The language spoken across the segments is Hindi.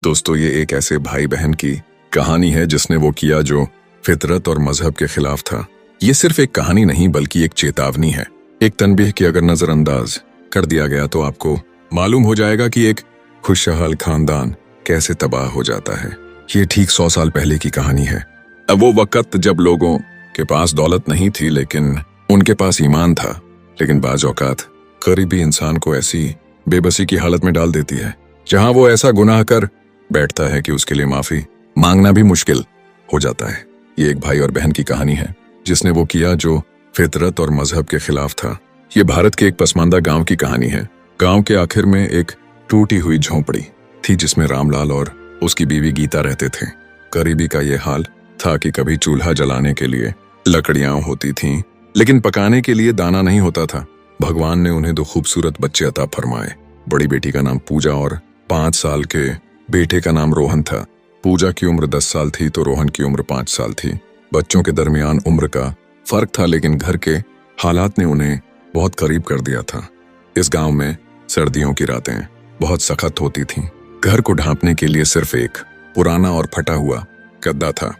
दोस्तों, ये एक ऐसे भाई बहन की कहानी है जिसने वो किया जो फितरत और मजहब के खिलाफ था। ये सिर्फ एक कहानी नहीं बल्कि एक चेतावनी है, एक तनबीह कि अगर नजरअंदाज कर दिया गया तो आपको मालूम हो जाएगा कि एक खुशहाल खानदान कैसे तबाह हो जाता है। ये ठीक 100 साल पहले की कहानी है। अब वो वक्त जब लोगों के पास दौलत नहीं थी लेकिन उनके पास ईमान था। लेकिन बाज औकात गरीबी इंसान को ऐसी बेबसी की हालत में डाल देती है जहां वो ऐसा गुनाह कर बैठता है कि उसके लिए माफी मांगना भी मुश्किल हो जाता है। ये एक भाई और बहन की कहानी है जिसने वो किया जो फितरत और मजहब के खिलाफ था। ये भारत के एक पसमानदा गांव की कहानी है। गांव के आखिर में एक टूटी हुई झोंपड़ी थी जिसमें रामलाल और उसकी बीवी गीता रहते थे। गरीबी का ये हाल था कि कभी चूल्हा जलाने के लिए लकड़ियां होती थीं, लेकिन पकाने के लिए दाना नहीं होता था। भगवान ने उन्हें 2 खूबसूरत बच्चे अता फरमाए। बड़ी बेटी का नाम पूजा और 5 साल के बेटे का नाम रोहन था। पूजा की उम्र 10 साल थी तो रोहन की उम्र 5 साल थी। बच्चों के दरमियान उम्र का फर्क था लेकिन घर के हालात ने उन्हें बहुत करीब कर दिया था। इस गांव में सर्दियों की रातें बहुत सख्त होती थीं। घर को ढांपने के लिए सिर्फ एक पुराना और फटा हुआ गद्दा था।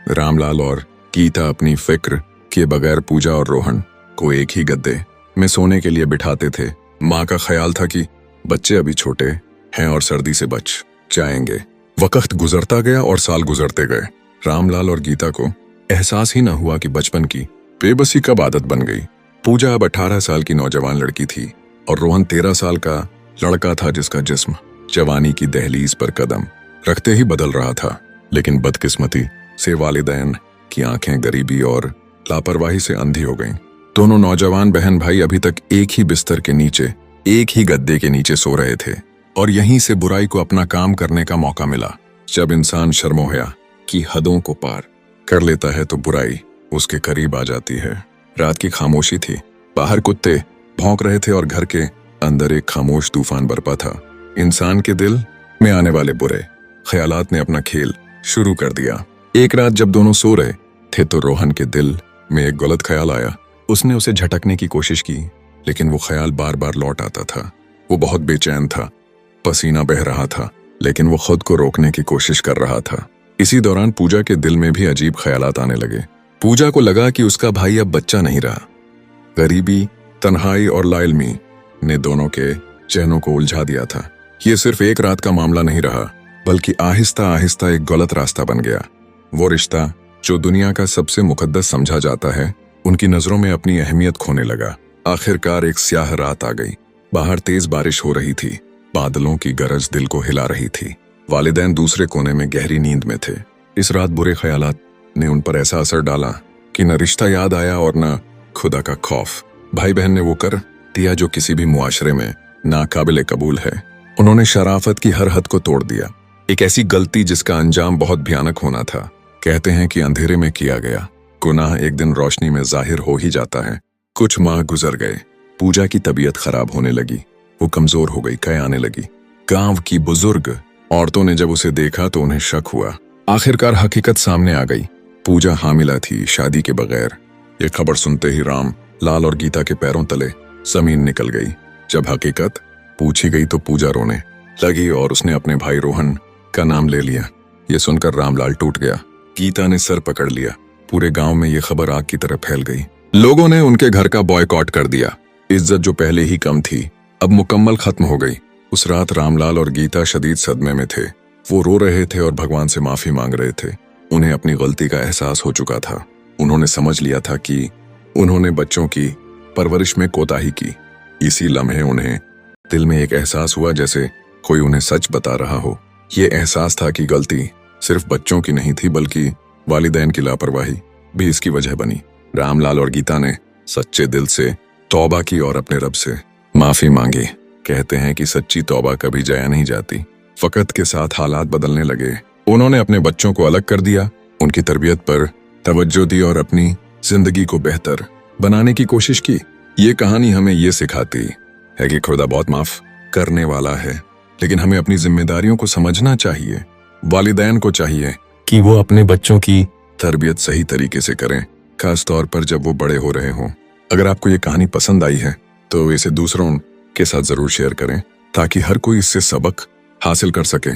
रामलाल और गीता अपनी फिक्र किए बगैर पूजा और रोहन को एक ही गद्दे में सोने के लिए बिठाते थे। माँ का ख्याल था कि बच्चे अभी छोटे हैं और सर्दी से बच जाएंगे। वक्त गुजरता गया और साल गुजरते गए। रामलाल और गीता को एहसास ही न हुआ कि बचपन की बेबसी कब आदत बन गई। पूजा अब 18 साल की नौजवान लड़की थी और रोहन 13 साल का लड़का था जिसका जिस्म जवानी की दहलीज पर कदम रखते ही बदल रहा था। लेकिन बदकिस्मती से वालिदैन की आंखें गरीबी और लापरवाही से अंधी हो गईं। दोनों नौजवान बहन भाई अभी तक एक ही बिस्तर के नीचे, एक ही गद्दे के नीचे सो रहे थे और यहीं से बुराई को अपना काम करने का मौका मिला। जब इंसान शर्मोहया की हदों को पार कर लेता है तो बुराई उसके करीब आ जाती है। रात की खामोशी थी। बाहर कुत्ते भौंक रहे थे और घर के अंदर एक खामोश तूफान बरपा था। इंसान के दिल में आने वाले बुरे ख्यालात ने अपना खेल शुरू कर दिया। एक रात जब दोनों सो रहे थे तो रोहन के दिल में एक गलत ख्याल आया। उसने उसे झटकने की कोशिश की लेकिन वो ख्याल बार बार लौट आता था। वो बहुत बेचैन था, पसीना बह रहा था लेकिन वो खुद को रोकने की कोशिश कर रहा था। इसी दौरान पूजा के दिल में भी अजीब ख्यालात आने लगे। पूजा को लगा कि उसका भाई अब बच्चा नहीं रहा। गरीबी, तन्हाई और लाइलमी ने दोनों के चेहरों को उलझा दिया था। ये सिर्फ एक रात का मामला नहीं रहा बल्कि आहिस्ता आहिस्ता एक गलत रास्ता बन गया। वो रिश्ता जो दुनिया का सबसे मुकद्दस समझा जाता है उनकी नजरों में अपनी अहमियत खोने लगा। आखिरकार एक स्याह रात आ गई। बाहर तेज बारिश हो रही थी। बादलों की गरज दिल को हिला रही थी। वालिदैन दूसरे कोने में गहरी नींद में थे। इस रात बुरे ख्यालात ने उन पर ऐसा असर डाला कि न रिश्ता याद आया और न खुदा का खौफ। भाई बहन ने वो कर दिया जो किसी भी मुआशरे में नाकाबिले कबूल है। उन्होंने शराफत की हर हद को तोड़ दिया। एक ऐसी गलती जिसका अंजाम बहुत भयानक होना था। कहते हैं कि अंधेरे में किया गया गुनाह एक दिन रोशनी में जाहिर हो ही जाता है। कुछ माह गुजर गए। पूजा की तबीयत खराब होने लगी। वो कमजोर हो गई, कह आने लगी। गांव की बुजुर्ग औरतों ने जब उसे देखा तो उन्हें शक हुआ। आखिरकार हकीकत सामने आ गई। पूजा हामिला थी, शादी के बगैर। ये खबर सुनते ही राम लाल और गीता के पैरों तले जमीन निकल गई। जब हकीकत पूछी गई तो पूजा रोने लगी और उसने अपने भाई रोहन का नाम ले लिया। ये सुनकर रामलाल टूट गया। गीता ने सर पकड़ लिया। पूरे गांव में ये खबर आग की तरह फैल गई। लोगों ने उनके घर का बॉयकॉट कर दिया। इज्जत जो पहले ही कम थी अब मुकम्मल खत्म हो गई। उस रात रामलाल और गीता शदीद सदमे में थे। वो रो रहे थे और भगवान से माफी मांग रहे थे। उन्हें अपनी गलती का एहसास हो चुका था। उन्होंने समझ लिया था कि उन्होंने बच्चों की परवरिश में कोताही की। इसी लम्हे उन्हें दिल में एक एहसास हुआ जैसे कोई उन्हें सच बता रहा हो। ये एहसास था कि गलती सिर्फ बच्चों की नहीं थी बल्कि वालिदैन की लापरवाही भी इसकी वजह बनी। रामलाल और गीता ने सच्चे दिल से तौबा की और अपने रब से माफी मांगी। कहते हैं कि सच्ची तौबा कभी जाया नहीं जाती। वक्त के साथ हालात बदलने लगे। उन्होंने अपने बच्चों को अलग कर दिया, उनकी तरबियत पर तवज्जो दी और अपनी जिंदगी को बेहतर बनाने की कोशिश की। ये कहानी हमें ये सिखाती है कि खुदा बहुत माफ करने वाला है, लेकिन हमें अपनी जिम्मेदारियों को समझना चाहिए। वालिदैन को चाहिए कि वो अपने बच्चों की तरबियत सही तरीके से करें, खास तौर पर जब वो बड़े हो रहे हों। अगर आपको ये कहानी पसंद आई है तो इसे दूसरों के साथ जरूर शेयर करें ताकि हर कोई इससे सबक हासिल कर सके।